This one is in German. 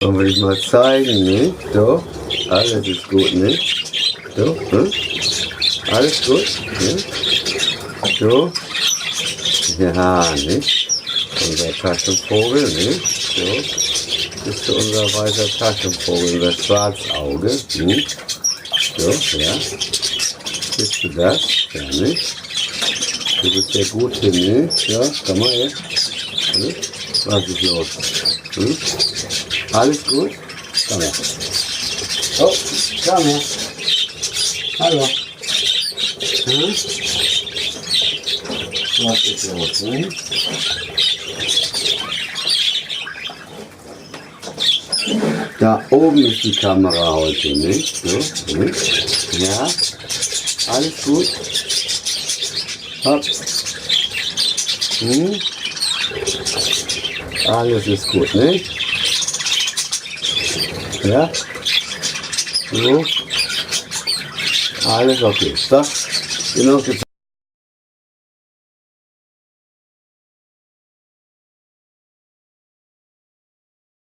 Und will ich mal zeigen, nicht? So, alles ist gut, nicht? So, alles gut, nicht? So, ja, nicht? Unser Taschenvogel, nicht? So, das ist unser weißer Taschenvogel, unser Schwarzauge, nicht? So, ja. Siehst du das? Ja, nicht? Du bist ja gut hier, nicht? Ja, komm mal her. Nicht? Was ist los? Hm? Alles gut? Komm her. Oh, komm her. Hallo. Hm? Was ist los? Hm? Da oben ist die Kamera heute, nicht? So, nicht? Ja? Alles gut? Hopp. Hm? Alles ist gut, nicht? Ja? So. Alles okay. Stopp. Genug